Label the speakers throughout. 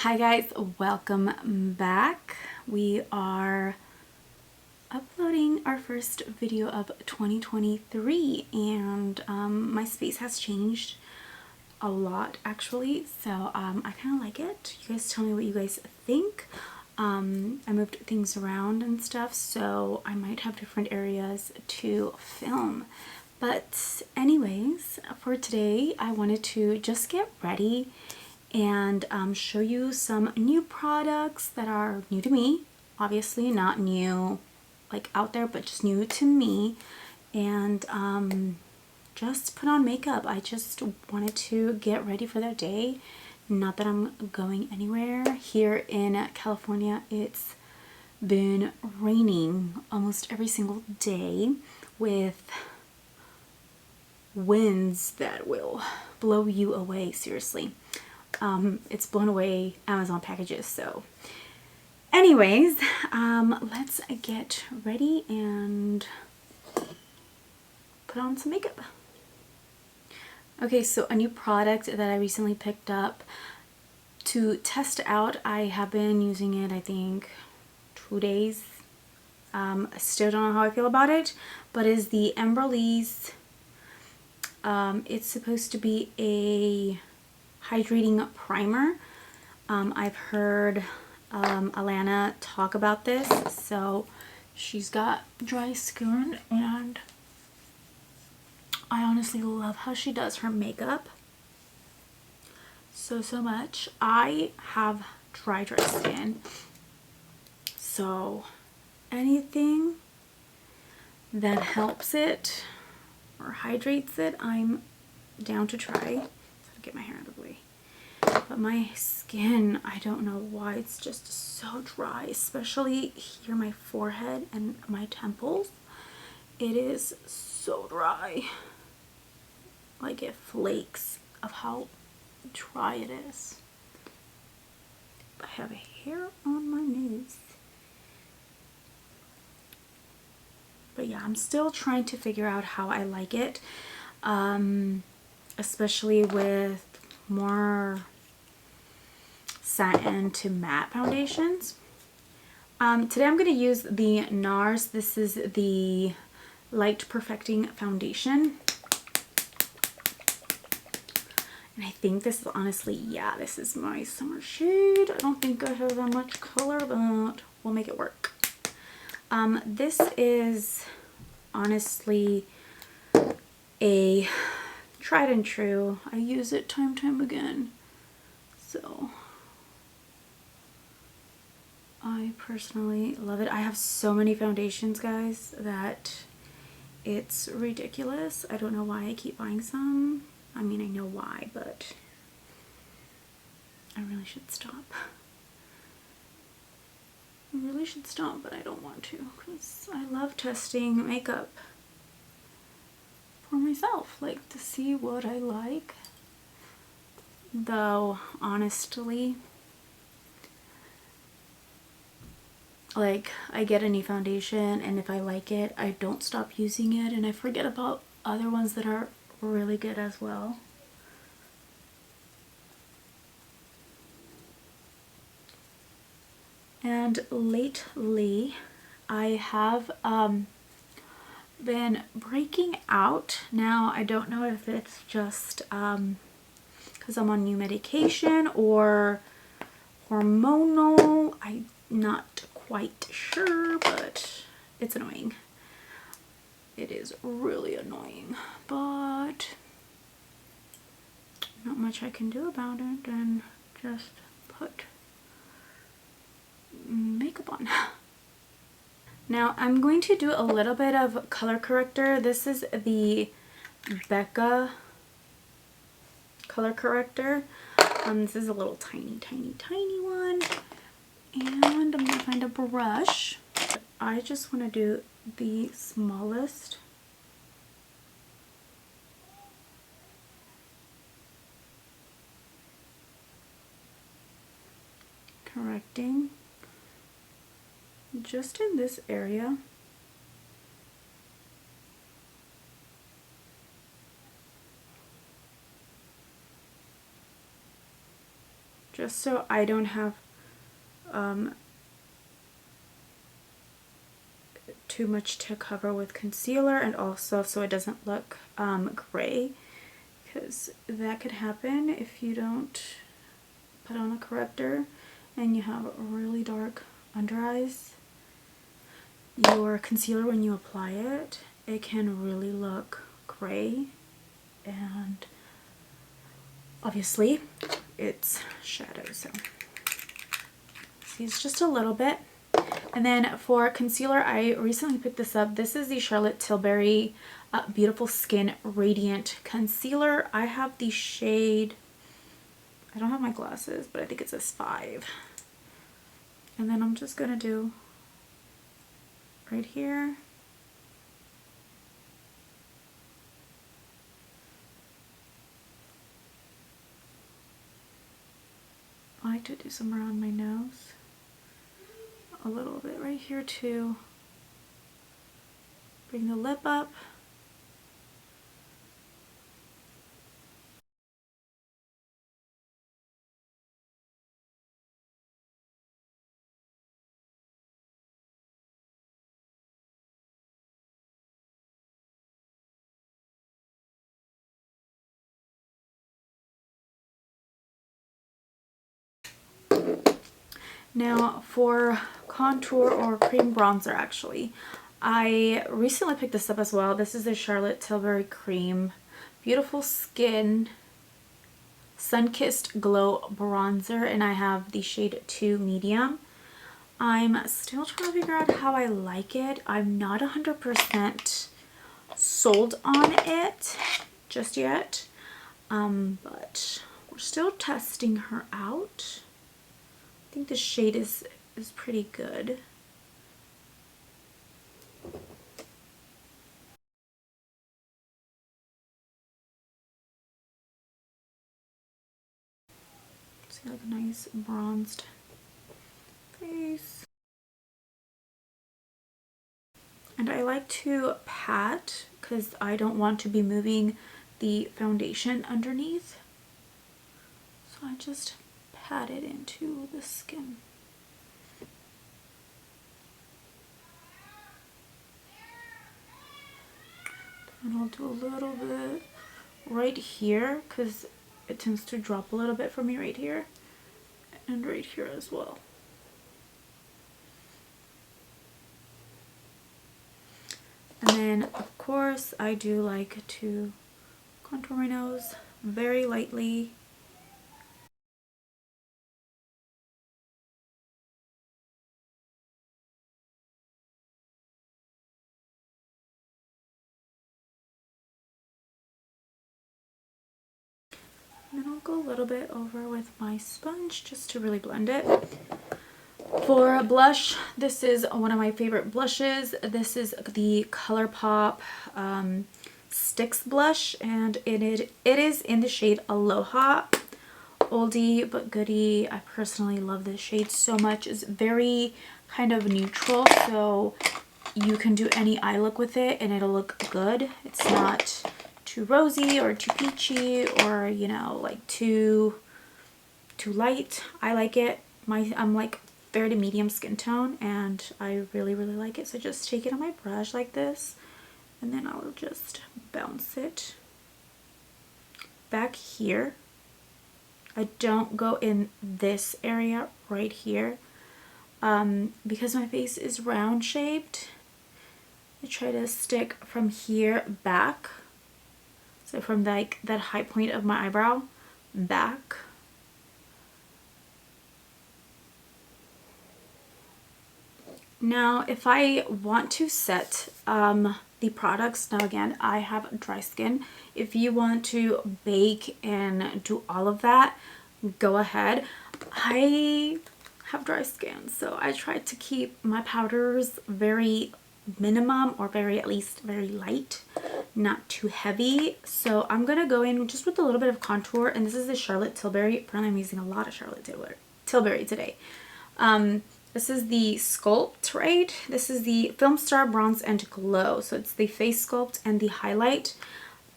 Speaker 1: Hi guys, welcome back. We are uploading our first video of 2023 and my space has changed a lot actually, so I kind of like it. You guys tell me what you guys think. I moved things around and stuff, so I might have different areas to film. But anyways, for today I wanted to just get ready and show you some new products that are new to me. Obviously not new like out there, but just new to me, and just put on makeup. I just wanted to get ready for that day. Not that I'm going anywhere. Here in California, it's been raining almost every single day with winds that will blow you away, seriously. It's blown away Amazon packages. So anyways, let's get ready and put on some makeup. Okay, so a new product that I recently picked up to test out. I have been using it, I think, 2 days. I still don't know how I feel about it, but is the Embryolisse. It's supposed to be a hydrating primer. I've heard Alana talk about this. So she's got dry skin and I honestly love how she does her makeup so much. I have dry skin, so anything that helps it or hydrates it, I'm down to try. Get my hair out of the way. But my skin, I don't know why, it's just so dry, especially here, my forehead and my temples. It is so dry. Like it flakes of how dry it is. I have a hair on my nose. But yeah, I'm still trying to figure out how I like it. Especially with more satin to matte foundations. Today I'm going to use the NARS. This is the Light Perfecting Foundation. And I think this is honestly, yeah, this is my summer shade. I don't think I have that much color, but we'll make it work. This is honestly a tried and true. I use it time again. So I personally love it. I have so many foundations, guys, that it's ridiculous. I don't know why I keep buying some. I mean, I know why, but I really should stop. I really should stop, but I don't want to because I love testing makeup for myself, like to see what I like. Though honestly, like I get a new foundation and if I like it, I don't stop using it and I forget about other ones that are really good as well. And lately I have been breaking out. Now I don't know if it's just because I'm on new medication or hormonal. I'm not quite sure, but it's annoying. It is really annoying, but not much I can do about it and just put makeup on. Now I'm going to do a little bit of color corrector. This is the Becca color corrector. This is a little tiny one, and I'm gonna find a brush. I just want to do the smallest. Correcting just in this area. just so I don't have too much to cover with concealer, and also so it doesn't look gray, because that could happen if you don't put on a corrector and you have really dark under eyes. Your concealer, when you apply it, it can really look gray, and obviously it's shadow, so use just a little bit. And then for concealer, I recently picked this up. This is the Charlotte Tilbury Beautiful Skin Radiant Concealer. I have the shade, I don't have my glasses, but I think it says 5. And then I'm just gonna do right here. I like to do some around my nose. A little bit right here too. Bring the lip up. Now for contour or cream bronzer, actually, I recently picked this up as well. This is the Charlotte Tilbury Cream Beautiful Skin Sun-Kissed Glow Bronzer, and I have the shade 2 Medium. I'm still trying to figure out how I like it. I'm not 100% sold on it just yet, but we're still testing her out. I think the shade is pretty good. See, like a nice bronzed face. And I like to pat because I don't want to be moving the foundation underneath. So I just pat it into the skin. And I'll do a little bit right here because it tends to drop a little bit for me right here, and right here as well. And then of course I do like to contour my nose very lightly. And then I'll go a little bit over with my sponge just to really blend it. For a blush, this is one of my favorite blushes. This is the ColourPop Sticks blush, and it is in the shade Aloha. Oldie but goodie. I personally love this shade so much. It's very kind of neutral, so you can do any eye look with it and it'll look good. It's not too rosy or too peachy or, you know, like too light. I like it. I'm like fair to medium skin tone, and I really like it. So just take it on my brush like this, and then I'll just bounce it back here. I don't go in this area right here because my face is round shaped. I try to stick from here back, so from like that high point of my eyebrow back. Now if I want to set the products, now again I have dry skin. If you want to bake and do all of that, go ahead. I have dry skin, so I try to keep my powders very minimum, or at least very light, not too heavy. So I'm gonna go in just with a little bit of contour, and this is the Charlotte Tilbury. Apparently I'm using a lot of Charlotte Tilbury today. This is the Sculpt, right? This is the Film Star Bronze and Glow. So it's the face sculpt and the highlight.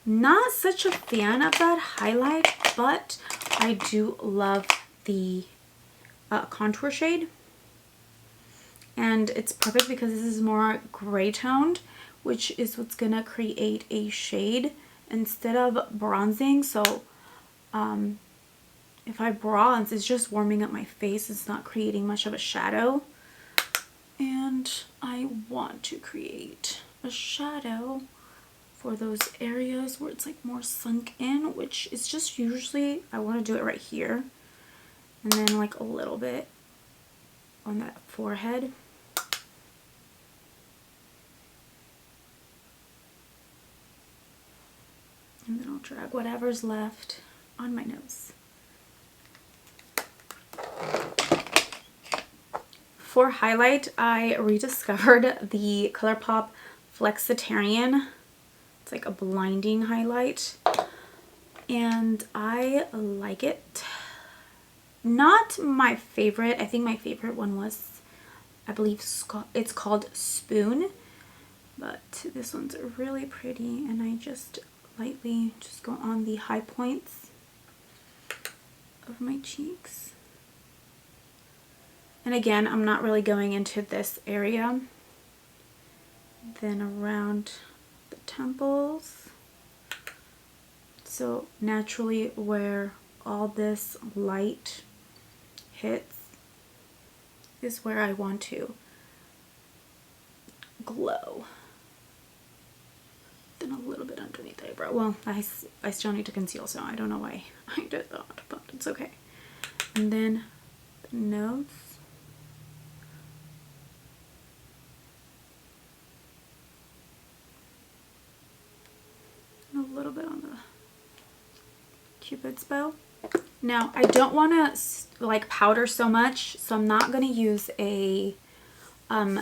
Speaker 1: Not such a fan of that highlight, but I do love the contour shade. And it's perfect because this is more gray toned, which is what's gonna create a shade instead of bronzing. So if I bronze, it's just warming up my face. It's not creating much of a shadow. And I want to create a shadow for those areas where it's like more sunk in, which is just usually, I want to do it right here. And then like a little bit on that forehead. And then I'll drag whatever's left on my nose. For highlight, I rediscovered the ColourPop Flexitarian. It's like a blinding highlight. And I like it. Not my favorite. I think my favorite one was, I believe it's called Spoon. But this one's really pretty, and I just lightly just go on the high points of my cheeks. And again, I'm not really going into this area. Then around the temples. So naturally where all this light hits is where I want to glow. Then a little bit underneath the eyebrow. Well, I still need to conceal, so I don't know why I did that, but it's okay. And then the nose. And a little bit on the Cupid's bow. Now, I don't want to like powder so much, so I'm not going to use a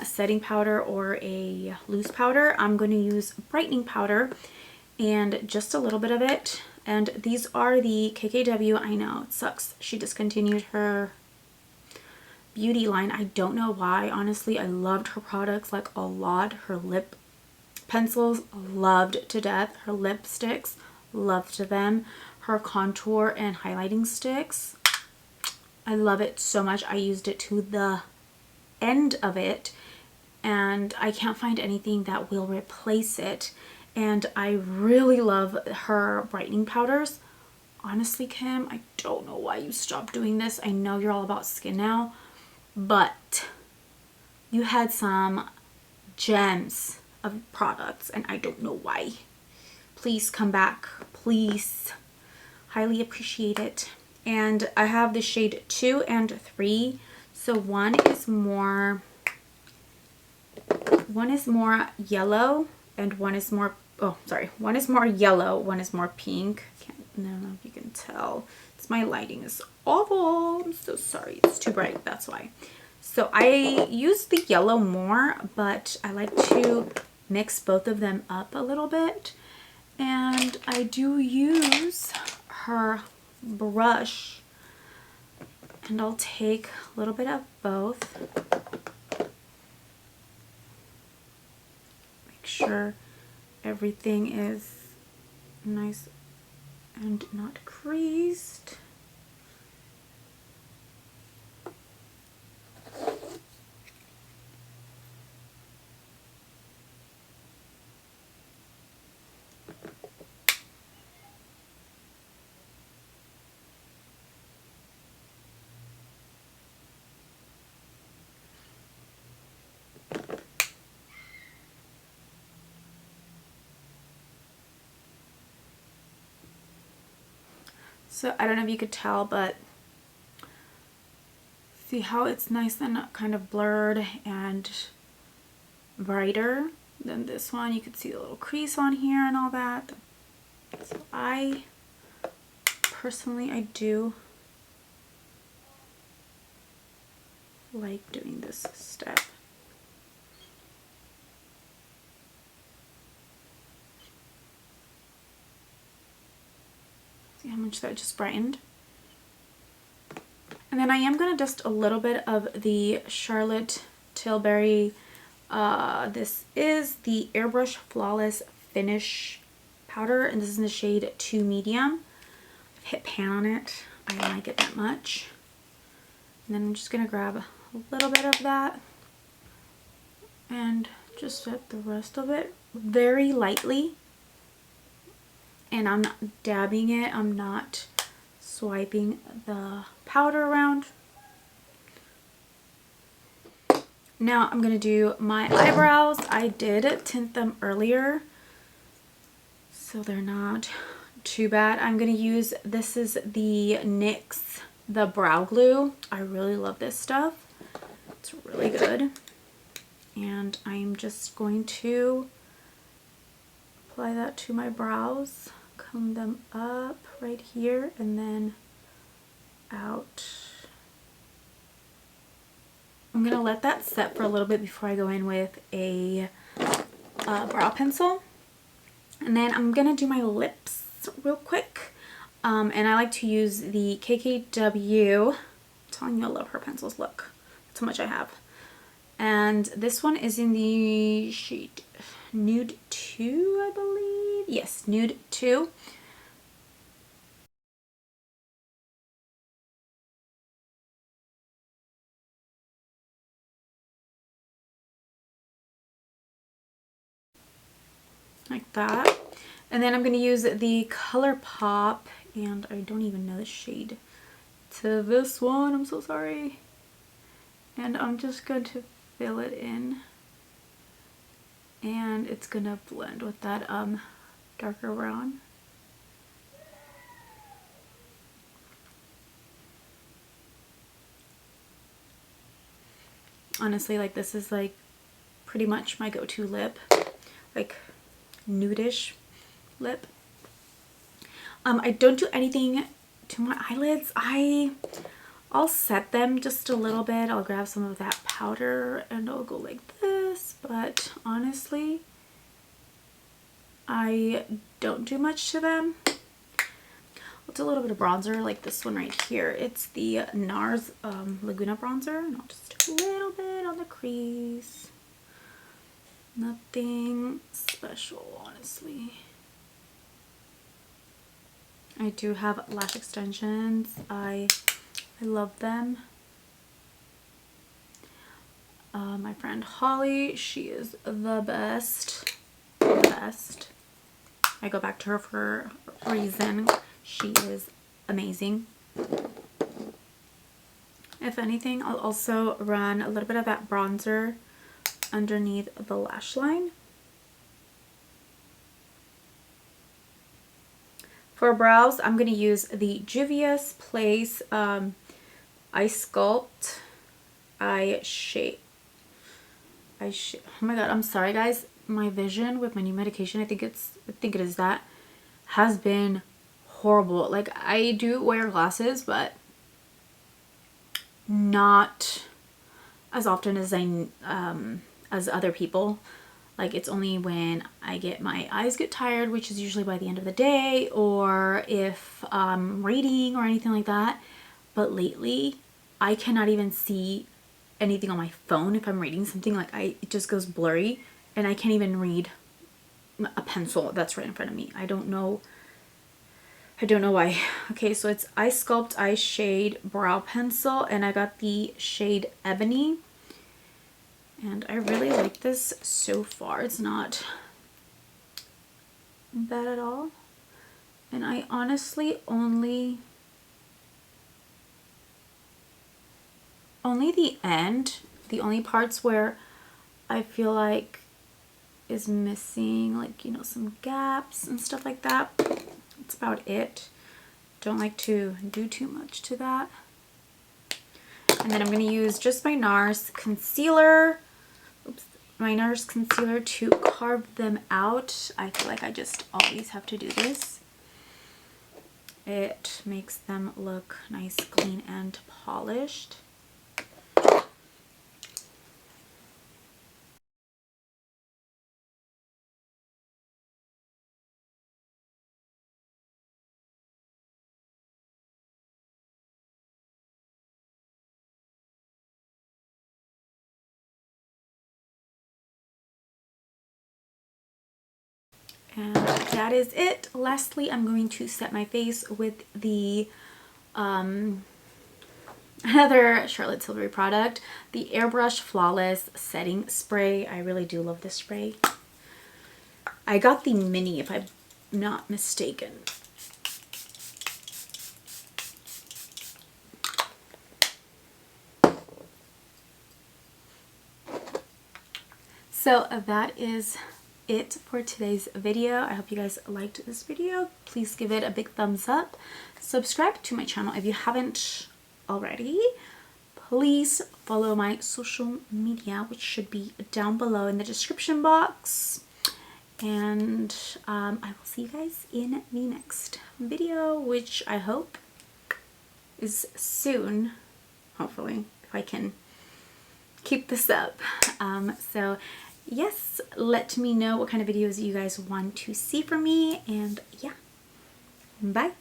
Speaker 1: setting powder or a loose powder. I'm going to use brightening powder and just a little bit of it. And these are the KKW. I know it sucks. She discontinued her beauty line. I don't know why. Honestly, I loved her products like a lot. Her lip pencils, loved to death. Her lipsticks, loved them. Her contour and highlighting sticks, I love it so much. I used it to the end of it, and I can't find anything that will replace it. And I really love her brightening powders. Honestly, Kim, I don't know why you stopped doing this. I know you're all about skin now, but you had some gems of products and I don't know why. Please come back, please. Highly appreciate it. And I have the shade 2 and 3. So one is more yellow and one is more, oh sorry, one is more yellow, one is more pink. I don't know if you can tell. It's my lighting is awful. I'm so sorry. It's too bright, that's why. So I use the yellow more, but I like to mix both of them up a little bit. And I do use her brush, and I'll take a little bit of both. Make sure everything is nice and not creased. So I don't know if you could tell, but see how it's nice and kind of blurred and brighter than this one. You could see the little crease on here and all that. So I personally, I do like doing this step. See how much that just brightened? And then I am going to dust a little bit of the Charlotte Tilbury. This is the Airbrush Flawless Finish powder, and this is in the shade 2 Medium. I've hit pan on it. I don't like it that much. And then I'm just going to grab a little bit of that and just set the rest of it very lightly. And I'm not dabbing it. I'm not swiping the powder around. Now I'm going to do my eyebrows. I did tint them earlier, so they're not too bad. I'm going to use, this is the NYX, the brow glue. I really love this stuff. It's really good. And I'm just going to apply that to my brows, comb them up right here and then out. I'm gonna let that set for a little bit before I go in with a brow pencil. And then I'm gonna do my lips real quick. And I like to use the KKW. I'm telling you, I love her pencils. Look, that's how much I have. And this one is in the shade Nude 2, I believe. Yes, Nude 2. Like that. And then I'm going to use the ColourPop, and I don't even know the shade to this one. I'm so sorry. And I'm just going to fill it in. And it's going to blend with that darker brown. Honestly, like, this is like pretty much my go-to lip. Like, nudish lip. I don't do anything to my eyelids. I'll set them just a little bit. I'll grab some of that powder and I'll go like this, but honestly, I don't do much to them. I'll do a little bit of bronzer, like this one right here. It's the NARS Laguna bronzer, and I'll just do a little bit on the crease. Nothing special, honestly. I do have lash extensions. I love them. My friend Holly, she is the best. The best. I go back to her for a reason. She is amazing. If anything, I'll also run a little bit of that bronzer underneath the lash line. For brows, I'm going to use the Juvia's Place Ice Sculpt Eye Shape. Oh my god, I'm sorry guys. My vision with my new medication, I think it is that, has been horrible. Like, I do wear glasses, but not as often as as other people. Like, it's only when my eyes get tired, which is usually by the end of the day, or if I'm reading or anything like that. But lately, I cannot even see anything on my phone if I'm reading something. Like, it just goes blurry, and I can't even read a pencil that's right in front of me. I don't know why. Okay, so it's Ice Sculpt Eye Shade Brow Pencil, and I got the shade Ebony. And I really like this so far. It's not bad at all. And I honestly only the end, the only parts where I feel like is missing, like, you know, some gaps and stuff like that. That's about it. Don't like to do too much to that. And then I'm going to use just my NARS concealer. Oops. My NARS concealer to carve them out. I feel like I just always have to do this. It makes them look nice, clean, and polished. And that is it. Lastly, I'm going to set my face with the Another Charlotte Tilbury product, the Airbrush Flawless Setting Spray. I really do love this spray. I got the mini, if I'm not mistaken. So that is it for today's video. I hope you guys liked this video. Please give it a big thumbs up. Subscribe to my channel if you haven't already. Please follow my social media, which should be down below in the description box. And I will see you guys in the next video, which I hope is soon, hopefully, if I can keep this up. So yes, let me know what kind of videos you guys want to see from me, and yeah, bye.